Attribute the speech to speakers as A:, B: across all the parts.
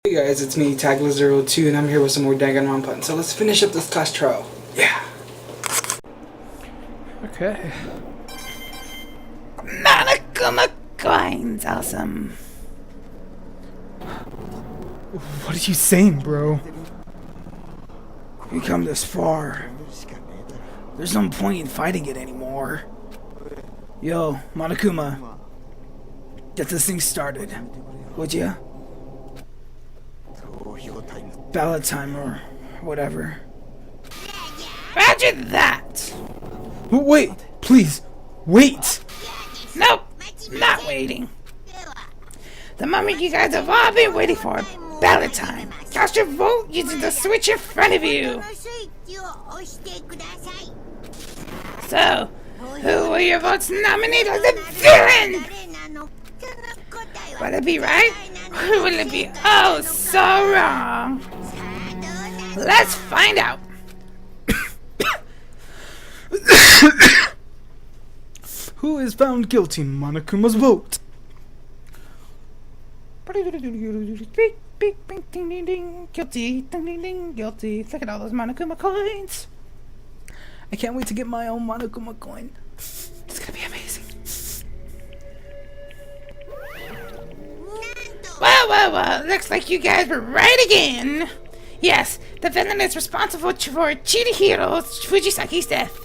A: Hey guys, it's me, Tagla02, and I'm here with some more Danganronpa. So let's finish up this class trial. Yeah.
B: Okay.
C: Monokuma coins, awesome.
B: What are you saying, bro?
C: We come this far. There's no point in fighting it anymore. Yo, Monokuma, get this thing started, would ya? Ballot time or whatever. Roger that!
B: Wait, please, wait!
C: Nope, not waiting. The moment you guys have all been waiting for, ballot time. Cast your vote using the switch in front of you. So, who will your votes nominate as the villain? Will it be right? Or will it be oh so wrong? Let's find out.
B: Who is found guilty? Monokuma's vote. Guilty, guilty. Look at all those Monokuma coins. I can't wait to get my own Monokuma coin. It's gonna be amazing.
C: Well, looks like you guys were right again. Yes, the villain is responsible for Chihiro Fujisaki's death.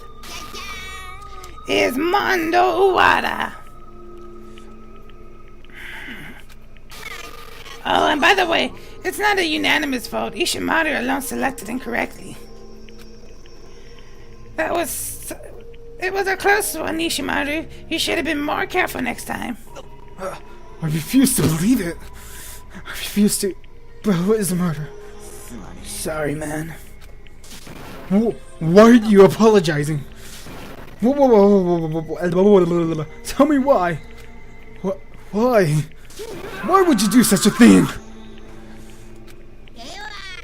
C: Is Mondo Uwada. Oh, and by the way, it's not a unanimous vote. Ishimaru alone selected incorrectly. It was a close one, Ishimaru. You should have been more careful next time.
B: I refuse to believe it. I refuse to. Bro, what is the murder?
C: Sorry, man.
B: Why are you apologizing? Whoa. Tell me why. Why? Why would you do such a thing?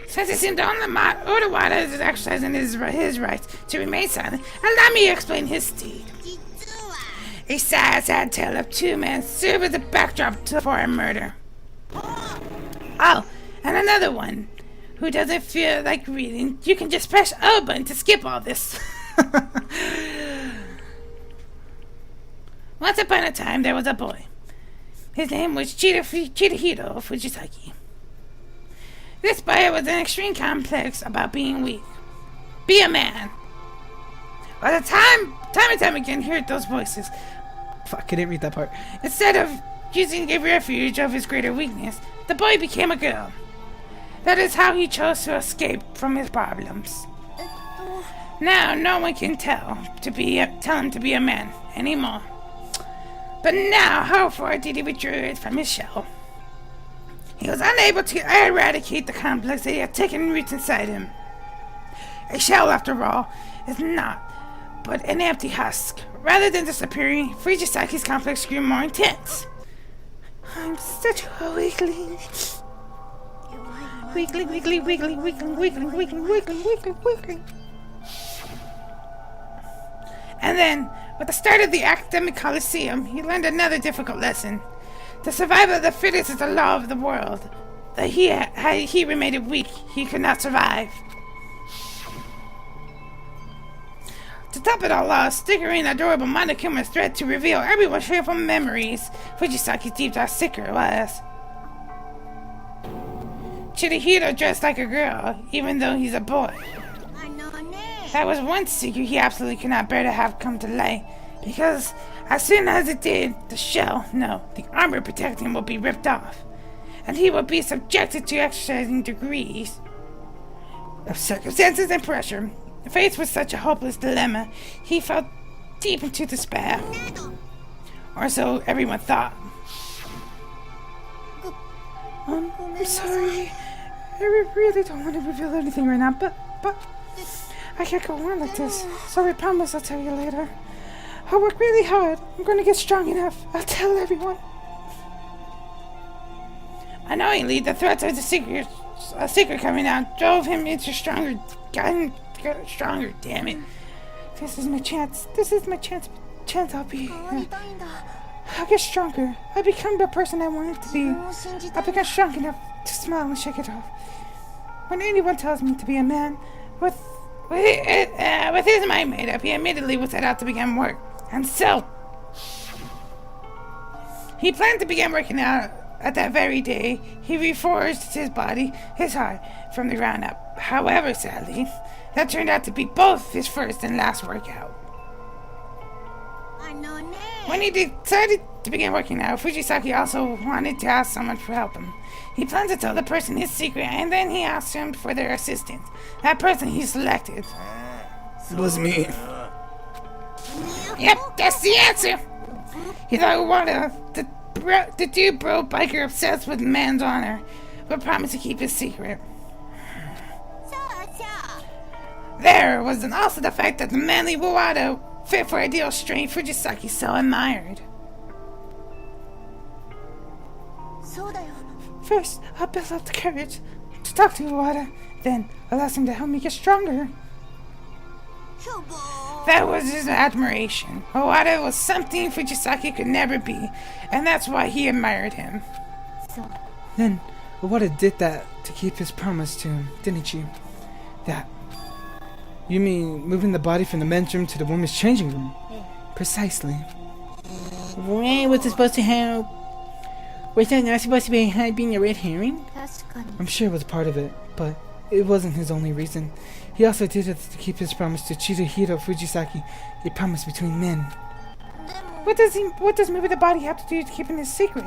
C: Since it seemed only Odawada is exercising his rights to remain silent, allow me to explain his deed. A sad tale of two men serve as a backdrop for a murder. Oh, and another one. Who doesn't feel like reading, you can just press O button to skip all this. Once upon a time, there was a boy. His name was Chihiro Fujisaki. This boy was an extreme complex about being weak. Be a man. By the time and time again, heard those voices.
B: Fuck, I didn't read that part.
C: Instead of using a refuge of his greater weakness, the boy became a girl. That is how he chose to escape from his problems. Now, no one can tell him to be a man anymore. But now, how far did he withdraw from his shell? He was unable to eradicate the complex that he had taken roots inside him. A shell, after all, is not but an empty husk. Rather than disappearing, Fujisaki's complex grew more intense. I'm such a weakling. Weakling. And then, with the start of the academic coliseum, he learned another difficult lesson. The survival of the fittest is the law of the world. That he remained weak, he could not survive. To top it all off, stickering adorable Monokuma's threat to reveal everyone's fearful memories, Fujisaki's deep dark secret was. Chihiro dressed like a girl, even though he's a boy. That was one secret he absolutely could not bear to have come to light, because as soon as it did, the armor protecting him will be ripped off, and he will be subjected to exercising degrees of circumstances and pressure. Faced with such a hopeless dilemma, he fell deep into despair. Or so everyone thought. I'm sorry. I really don't want to reveal anything right now, but I can't go on like this. So I promise I'll tell you later. I'll work really hard. I'm going to get strong enough. I'll tell everyone. Annoyingly, the threats of a secret coming out drove him into stronger. Got stronger, damn it. This is my chance. I'll be. I get stronger. I become the person I wanted to be. I become strong enough to smile and shake it off. When anyone tells me to be a man, with his mind made up, he immediately would set out to begin work. And so, he planned to begin working out at that very day. He reforged his body, his heart, from the ground up. However, sadly, that turned out to be both his first and last workout. When he decided to begin working out, Fujisaki also wanted to ask someone for help him. He planned to tell the person his secret, and then he asked him for their assistance. That person he selected
A: Was me.
C: Yep, that's the answer. He thought Iwata, the dude bro biker obsessed with man's honor, but promised to keep his secret. There was also the fact that the manly Iwata fit for ideal strength Fujisaki so admired. First, I'll build up the courage to talk to Iwata, then I'll ask him to help me get stronger. That was his admiration. Iwata was something Fujisaki could never be, and that's why he admired him.
B: Then, Iwata did that to keep his promise to him, didn't you? That. You mean moving the body from the men's room to the women's changing room? Precisely.
D: Wait, what's it supposed to help? Was that not supposed to be being a red herring?
B: I'm sure it was part of it, but it wasn't his only reason. He also did it to keep his promise to Chihiro Fujisaki, a promise between men.
C: What does moving the body have to do with keeping his secret?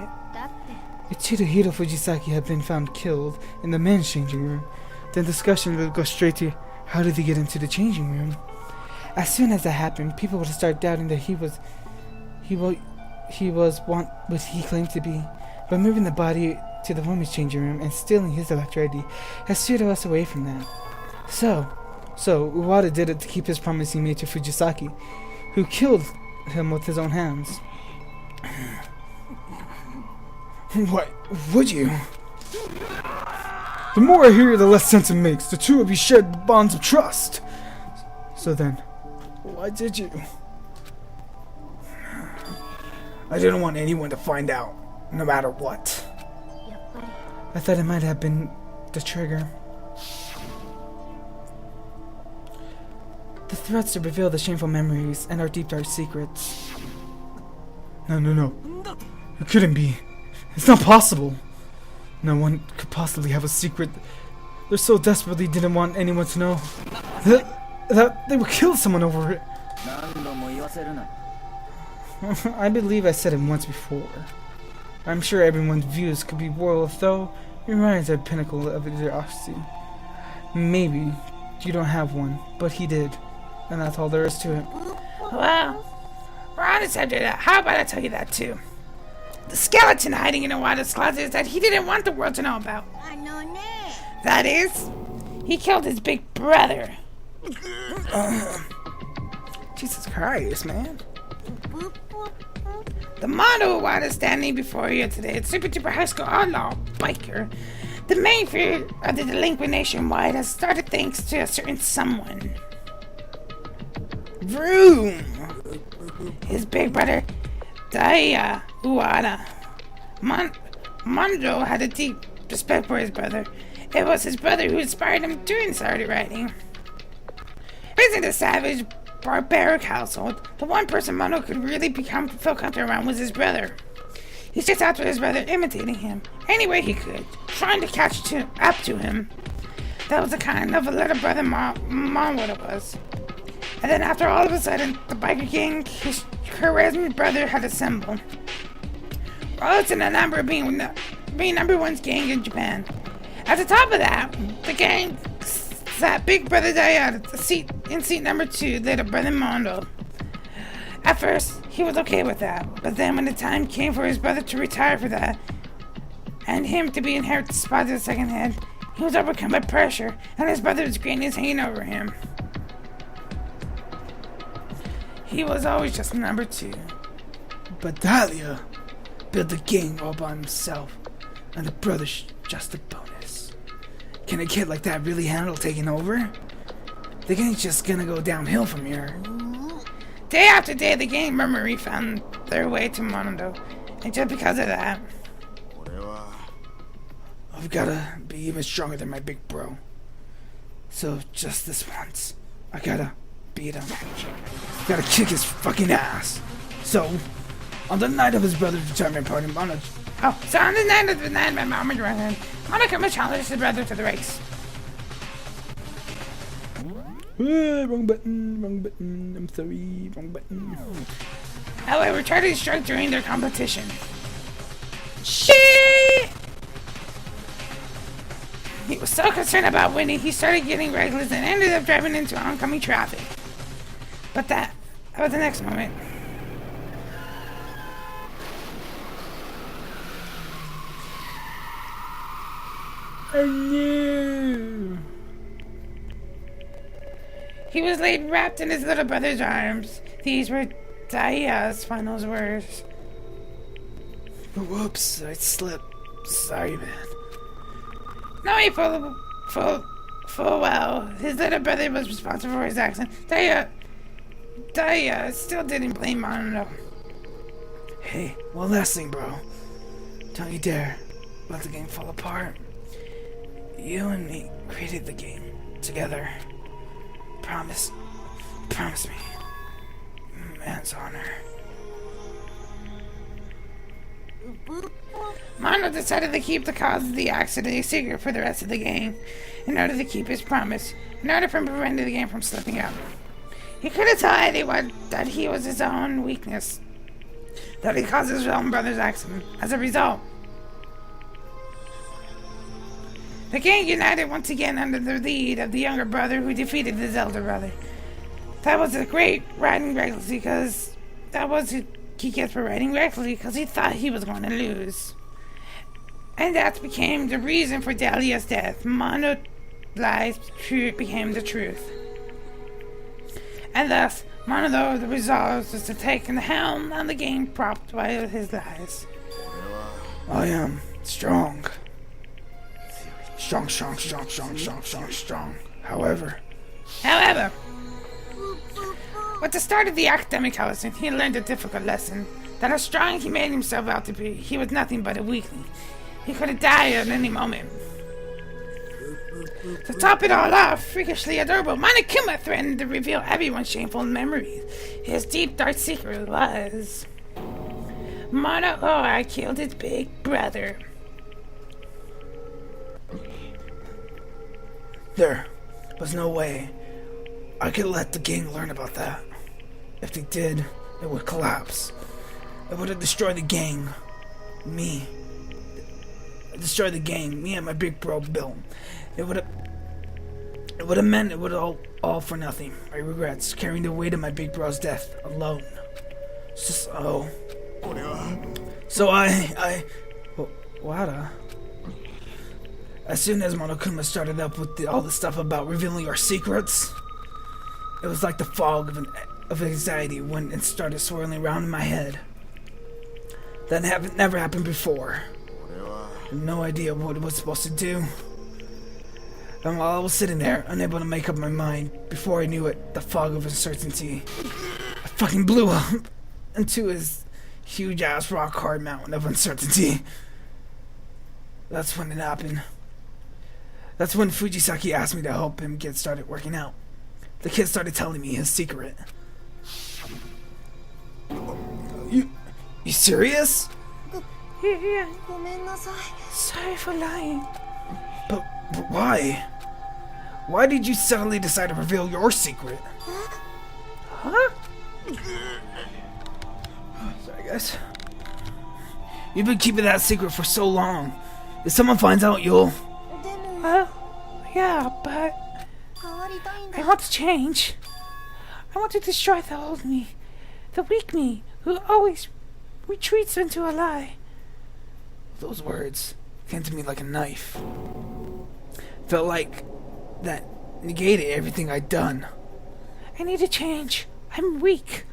B: If Chihiro Fujisaki had been found killed in the men's changing room, then discussion would go straight to how did he get into the changing room. As soon as that happened, people would start doubting that he was what he claimed to be. But moving the body to the women's changing room and stealing his electricity has steered us away from that. So Iwata did it to keep his promise he made to Fujisaki, who killed him with his own hands. What would you? The more I hear, the less sense it makes. The two of you shared bonds of trust. So then, why did you? I didn't want anyone to find out, no matter what. I thought it might have been the trigger. The threats to reveal the shameful memories and our deep dark secrets. No. It couldn't be. It's not possible. No one could possibly have a secret. They so desperately didn't want anyone to know that they would kill someone over it. I believe I said it once before. I'm sure everyone's views could be royal, though your minds are the pinnacle of idiocy. Maybe you don't have one, but he did, and that's all there is to it.
C: Well, we're on the subject of that. How about I tell you that too? The skeleton hiding in Iwata's closet is that he didn't want the world to know about. That is, he killed his big brother.
B: Jesus Christ, man.
C: The Mondo Iwata standing before you today is super duper high school outlaw biker. The main fear of the delinquent nationwide has started thanks to a certain someone.
B: Vroom!
C: His big brother, Daya Iwata. Mondo had a deep respect for his brother. It was his brother who inspired him to start writing. Raising the savage, barbaric household, the one person Mondo could really feel comfortable around was his brother. He chased after his brother, imitating him any way he could, trying to catch up to him. That was the kind of a little brother mom what it was. And then after all of a sudden, the biker gang his charismatic brother had assembled. Rose in the number of being number one's gang in Japan. At the top of that, the gang sat Big Brother Daya in seat number 2, little brother Mondo. At first, he was okay with that, but then when the time came for his brother to retire for that, and him to be inherit the spot as the second head, he was overcome by pressure, and his brother's greatness hanging over him. He was always just number 2.
B: But Dahlia built the gang all by himself, and the brother's just a bonus. Can a kid like that really handle taking over? The gang's just gonna go downhill from here.
C: Day after day, the gang memory found their way to Mondo, and just because of that...
A: I've gotta be even stronger than my big bro. So just this once, I gotta beat him. Gotta kick his fucking ass. So, on the night of his brother's retirement party,
C: So on the night of the night of my mama's return, Monokuma challenged his brother to the race.
B: Wrong button, I'm sorry, wrong button.
C: However, Charlie struck during their competition. Shit! He was so concerned about winning, he started getting reckless and ended up driving into oncoming traffic. But that was the next moment.
B: Oh no!
C: He was laid wrapped in his little brother's arms. These were Daiya's final words.
A: Whoops, I slipped. Sorry, man.
C: Knowing full well his little brother was responsible for his accident, Daiya still didn't blame Mono.
A: Hey, one last thing, bro. Don't you dare let the game fall apart. You and me created the game together. Promise me. Man's honor.
C: Mono decided to keep the cause of the accident a secret for the rest of the game in order to keep his promise, in order to prevent the game from slipping out. He couldn't tell anyone that he was his own weakness, that he caused his own brother's accident. As a result, the gang united once again under the lead of the younger brother who defeated his elder brother. That was a great riding recklessly because he kept riding recklessly because he thought he was going to lose. And that became the reason for Dahlia's death. Mono lies became the truth. And thus, Mono the resolve was to take the helm on the game propped by his lies.
A: I am strong. Strong. However,
C: with the start of the academic housing, he learned a difficult lesson. That how strong he made himself out to be, he was nothing but a weakling. He could have died at any moment. To top it all off, freakishly adorable Monokuma threatened to reveal everyone's shameful memories. His deep, dark secret was... I killed his big brother.
A: there was no way I could let the gang learn about that. If they did, it would collapse. It would have destroyed the gang. Me. Destroy the gang. Me and my big bro Bill. It would have meant it would all for nothing. My regrets, carrying the weight of my big bro's death alone. So Wada. As soon as Monokuma started up with all the stuff about revealing our secrets, it was like the fog of anxiety when it started swirling around in my head. That never happened before. I had no idea what it was supposed to do. And while I was sitting there, unable to make up my mind, before I knew it, the fog of uncertainty, I fucking blew up into his huge-ass rock-hard mountain of uncertainty. That's when it happened. That's when Fujisaki asked me to help him get started working out. The kid started telling me his secret. You serious?
C: Yeah. Sorry for lying.
A: But why? Why did you suddenly decide to reveal your secret?
C: Huh?
A: Sorry, guys. You've been keeping that secret for so long. If someone finds out, you'll...
C: Yeah, but... I want to change. I want to destroy the old me. The weak me, who always retreats into a lie.
A: Those words came to me like a knife. Felt like that negated everything I'd done.
C: I need to change. I'm weak.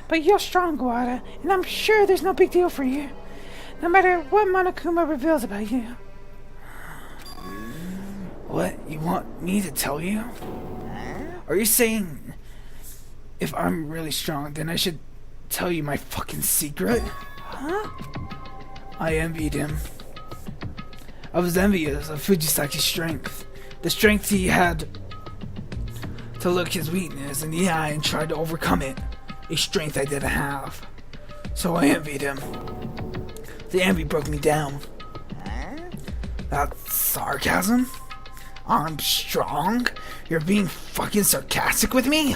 C: But you're strong, Wada, and I'm sure there's no big deal for you. No matter what Monokuma reveals about you.
A: What? You want me to tell you? Are you saying if I'm really strong, then I should tell you my fucking secret?
C: Huh?
A: I envied him. I was envious of Fujisaki's strength. The strength he had to look his weakness in the eye and try to overcome it. A strength I didn't have. So I envied him. The envy broke me down. That's sarcasm? I'm strong? You're being fucking sarcastic with me?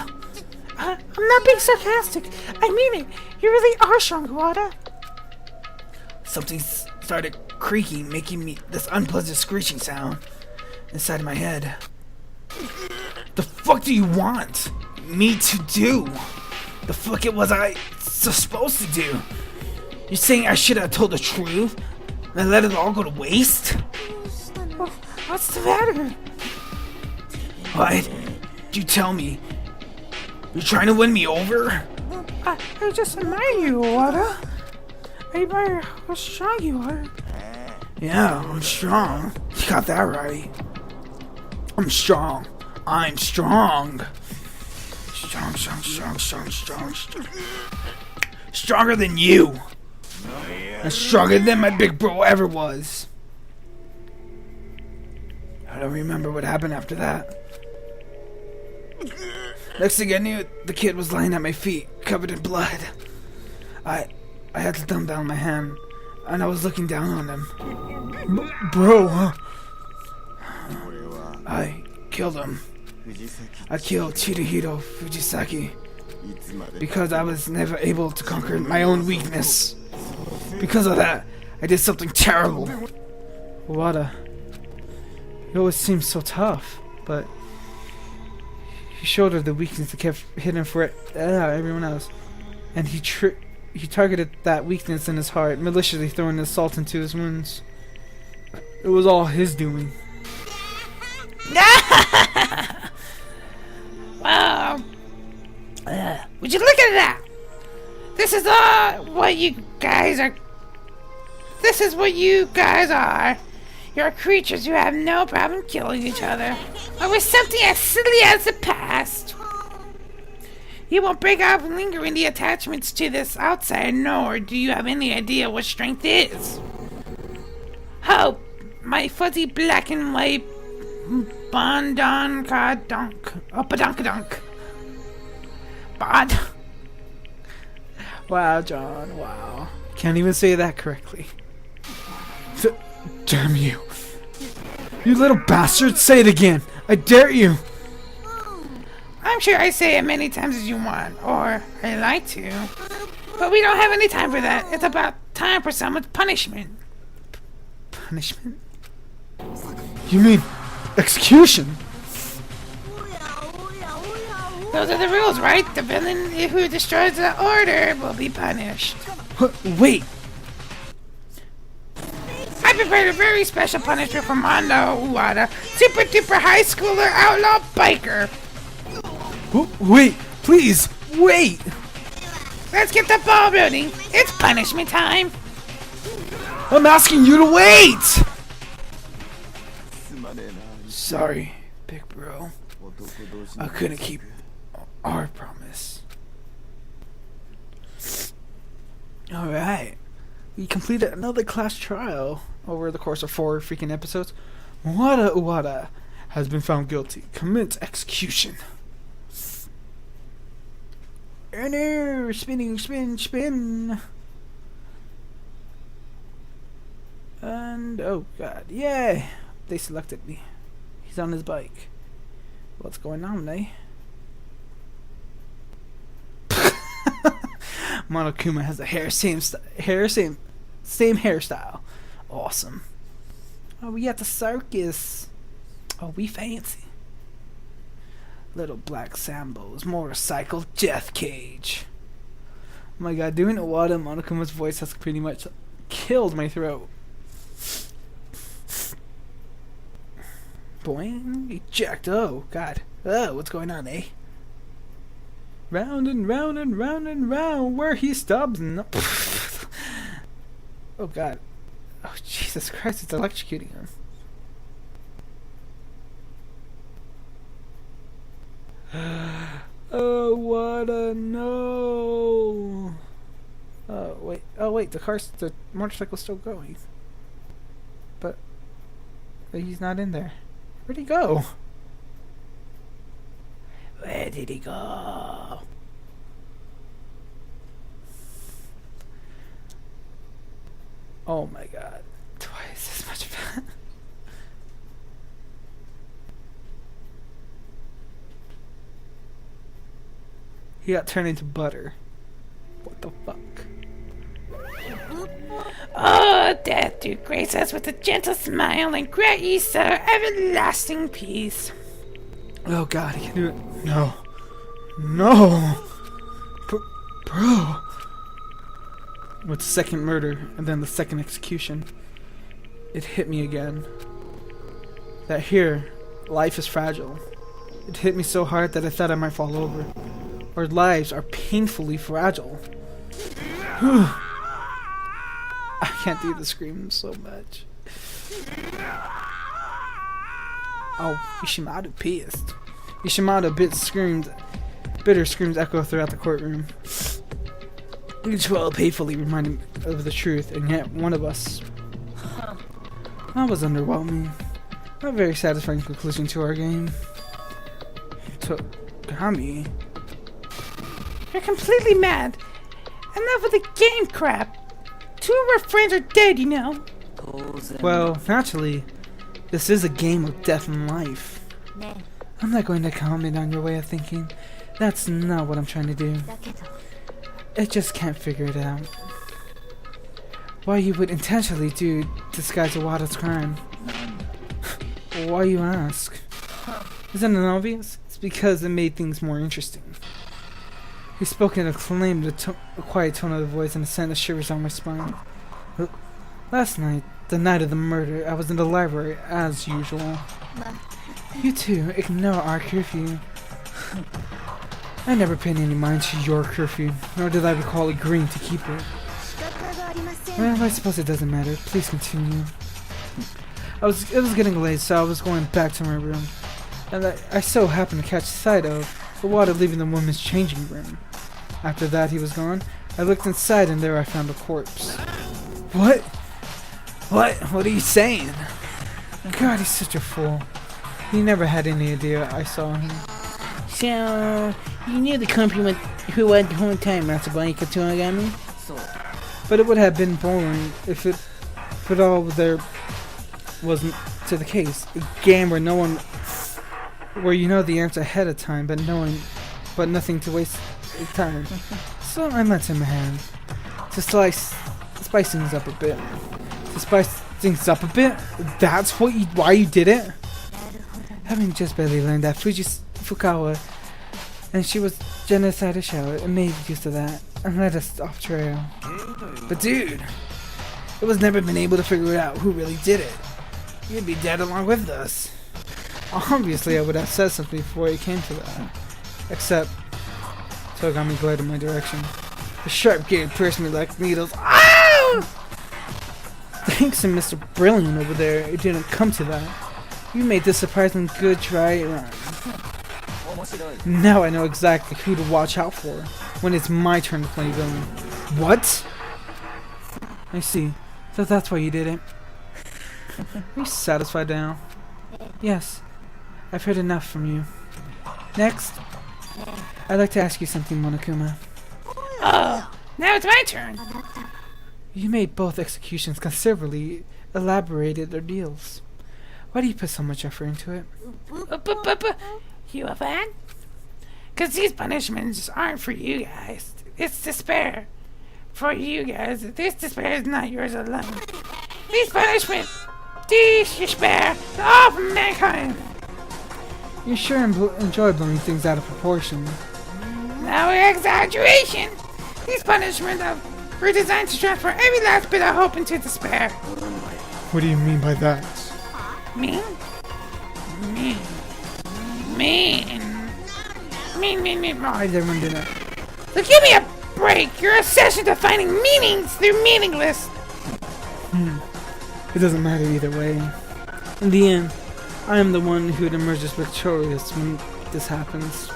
C: I'm not being sarcastic. I mean it. You really are strong, Iwata.
A: Something started creaking, making me this unpleasant screeching sound inside my head. The fuck do you want me to do? The fuck it was I supposed to do? You're saying I should have told the truth and let it all go to waste?
C: What's the matter?
A: What? You tell me. You're trying to win me over?
C: I just admire you, Iwata. I admire how strong you are.
A: Yeah, I'm strong. You got that right. I'm strong. I'm strong. Strong. Stronger than you. And stronger than my big bro ever was. I don't remember what happened after that. Next thing I knew, the kid was lying at my feet, covered in blood. I had to thumb down my hand, and I was looking down on him.
B: Bro, huh?
A: I killed him. I killed Chihiro Fujisaki because I was never able to conquer my own weakness. Because of that, I did something terrible.
B: Iwata, you always seem so tough, but you showed her the weakness that kept hidden for everyone else, and he targeted that weakness in his heart, maliciously throwing the salt into his wounds. It was all his doing.
C: Well, would you look at that? This is what you guys are. This is what you guys are. You're creatures who have no problem killing each other over something as silly as the past. You won't break off lingering the attachments to this outside, nor do you have any idea what strength is. Hope, my fuzzy black and white badonkadonk. Oh, badonkadonk. Bod.
B: Wow, John, wow. Can't even say that correctly. Damn you. You little bastard, say it again. I dare you.
C: I'm sure I say it many times as you want, or I like to. But we don't have any time for that. It's about time for someone's punishment.
B: Punishment? You mean execution?
C: Those are the rules, right? The villain who destroys the order will be punished.
B: Wait.
C: I prepared a very special punishment for Mondo Uwada, super duper high schooler outlaw biker.
B: Wait, please, wait.
C: Let's get the ball rolling. It's punishment time.
B: I'm asking you to wait.
A: Sorry, big bro. I couldn't keep our promise.
B: Alright. We completed another class trial over the course of 4 freaking episodes. Wada Uwada has been found guilty. Commence execution. No, spinning, spin. And, oh god, yay! They selected me. He's on his bike. What's going on, eh? Monokuma has the same hairstyle. Awesome. Oh, we at the circus. Oh, we fancy. Little black Sambo's motorcycle death cage. Oh my god, doing Iwata Monokuma's voice has pretty much killed my throat. Boing, eject. Oh god. Oh, what's going on, eh? Round and round and round and round, where he stops. No. Oh god. Oh Jesus Christ, it's electrocuting him. Oh, what a no. Oh wait, the motorcycle's still going. But He's not in there. Where'd he go?
C: Where did he go?
B: Oh my god. Twice as much fat. He got turned into butter. What the fuck?
C: Oh, death do grace us with a gentle smile and grant ye, sir, everlasting peace.
B: Oh god, he can do it. No. No! Bro! With the second murder and then the second execution, it hit me again. That here, life is fragile. It hit me so hard that I thought I might fall over. Our lives are painfully fragile. I can't do the scream so much. Oh, Ishimaru pissed. Ishimaru bitter screams echo throughout the courtroom. Each well painfully reminded me of the truth, and yet one of us. That was underwhelming. Not a very satisfying conclusion to our game. Kami.
C: You're completely mad. Enough of the game crap. Two of our friends are dead, you know.
B: Well, naturally, this is a game of death and life. I'm not going to comment on your way of thinking. That's not what I'm trying to do. I just can't figure it out. Why you would intentionally disguise Iwata's crime? Why you ask? Isn't it obvious? It's because it made things more interesting. He spoke in a quiet tone of the voice and sent a shivers down my spine. Last night, the night of the murder, I was in the library as usual. You two ignore our curfew. I never paid any mind to your curfew, nor did I recall agreeing to keep it. Well, I suppose it doesn't matter. Please continue. It was getting late, so I was going back to my room, and I so happened to catch sight of Iwata leaving the women's changing room. After that he was gone, I looked inside and there I found a corpse. What? What are you saying? God, he's such a fool. He never had any idea I saw him.
D: So, you knew the company who went the whole time, Matsubani Katsuagami?
B: But it would have been boring if all there wasn't to the case. A game where you know the answer ahead of time, but nothing to waste time. So I lent him a hand to spice things up a bit. That's why you did it. Having just barely learned that Fukawa and she was genocide a shower and made use of that and led us off trail. But dude, it was never been able to figure out who really did it. You'd be dead along with us. Obviously, I would have said something before it came to that. Except, Togami glared in my direction. The sharp gaze pierced me like needles. Ow! Thanks to Mr. Brilliant over there, it didn't come to that. You made this surprisingly good try run. Now I know exactly who to watch out for when it's my turn to play villain. What? I see. So that's why you did it. Are you satisfied now? Yes. I've heard enough from you. Next, I'd like to ask you something, Monokuma.
C: Oh, now it's my turn.
B: You made both executions considerably elaborated ordeals. Why do you put so much effort into it?
C: You a fan? Because these punishments aren't for you guys. It's despair. For you guys, this despair is not yours alone. These punishments, these despair, all for mankind.
B: You sure enjoy blowing things out of proportion.
C: No exaggeration. These punishments were designed to transfer every last bit of hope into despair.
B: What do you mean by that?
C: Mean.
B: Why is everyone doing that?
C: So give me a break. Your obsession to finding meanings through meaningless.
B: It doesn't matter either way. In the end, I am the one who emerges victorious when this happens.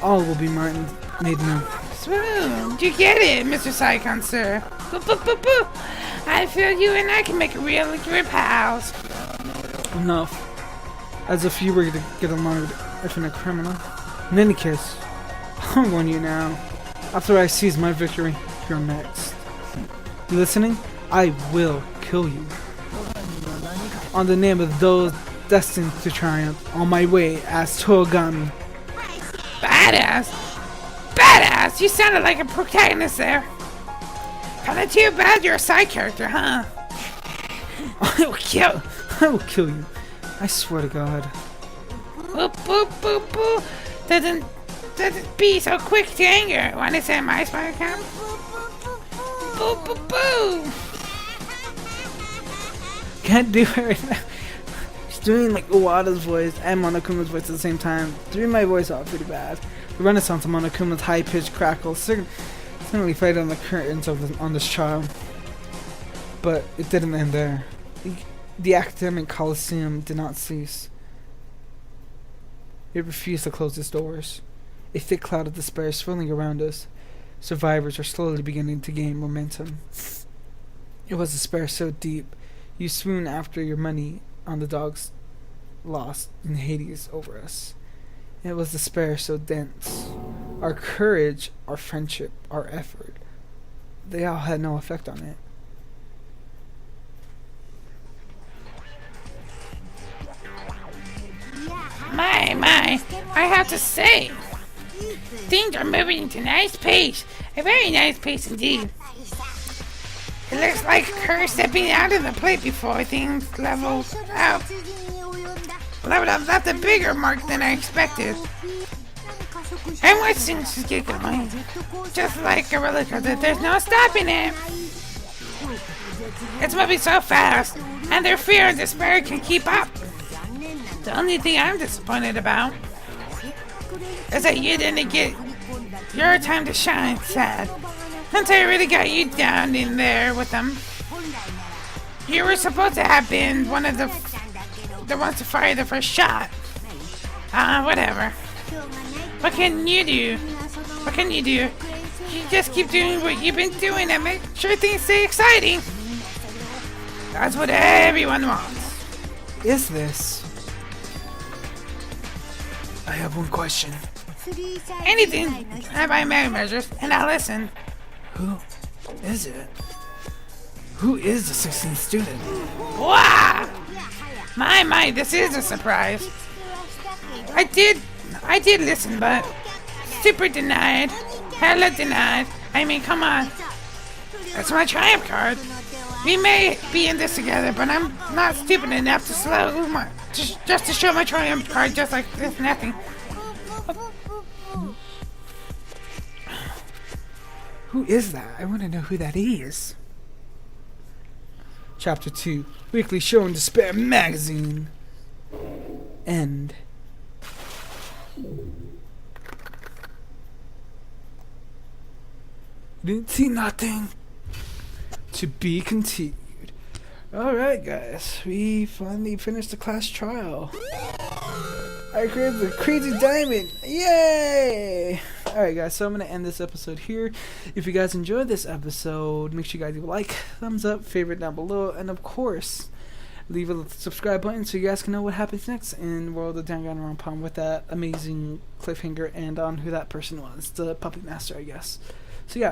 B: All will be made new.
C: Swoon, you get it, Mr. Saikon, sir. I feel you and I can make really good pals.
B: Enough. As if you were to get along with effing criminal. In any case, I'm warning you now. After I seize my victory, you're next. You listening? I will kill you. On the name of those destined to triumph, on my way as Togami.
C: Badass? Badass! You sounded like a protagonist there. Kinda too bad you're a side character, huh?
B: I will kill you. I swear to God.
C: Boop, boop, boop, boop. Doesn't be so quick to anger. Wanna say my spy account? Boo, boo, boo.
B: Can't do it right now. She's doing like Uwada's voice and Monokuma's voice at the same time. Doing my voice off pretty bad. The renaissance of Monokuma's high-pitched crackle certainly fed on the curtains on this trial. But it didn't end there. The academic coliseum did not cease. It refused to close its doors. A thick cloud of despair swirling around us. Survivors are slowly beginning to gain momentum. It was despair so deep, you swoon after your money on the dogs lost in Hades over us. It was despair so dense. Our courage, our friendship, our effort, they all had no effect on it.
C: My, I have to say, things are moving at a nice pace. A very nice pace indeed. It looks like her stepping out of the plate before things leveled out. Leveled up left a bigger mark than I expected. And once things get going, just like a roller coaster, there's no stopping it. It's moving so fast, and their fear and despair can keep up. The only thing I'm disappointed about is that you didn't get your time to shine, sad. Since I really got you down in there with them. You were supposed to have been one of the ones to fire the first shot. Whatever. What can you do? What can you do? You just keep doing what you've been doing and make sure things stay exciting. That's what everyone wants.
B: Is this?
A: I have one question.
C: Anything by my measures, and I'll listen.
A: Who is it? Who is the 16th student?
C: Wow! My, this is a surprise. I did listen, but super denied. Hella denied. I mean, come on. That's my triumph card. We may be in this together, but I'm not stupid enough to just to show my triumph card just like this, nothing.
B: Who is that? I want to know who that is. Chapter 2. Weekly Show and Despair Magazine. End. Didn't see nothing. To be continued. Alright guys, we finally finished the class trial. I created the crazy diamond! Yay! Alright guys, so I'm going to end this episode here. If you guys enjoyed this episode, make sure you guys leave a like, thumbs up, favorite down below, and of course, leave a subscribe button so you guys can know what happens next in World of Danganronpa with that amazing cliffhanger and on who that person was, the puppet master, I guess.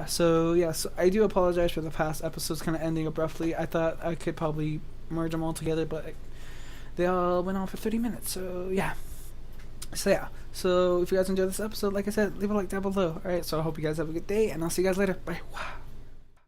B: So I do apologize for the past episodes kind of ending abruptly. I thought I could probably merge them all together, but they all went on for 30 minutes, so yeah. So if you guys enjoyed this episode, like I said, leave a like down below. Alright, so I hope you guys have a good day, and I'll see you guys later. Bye.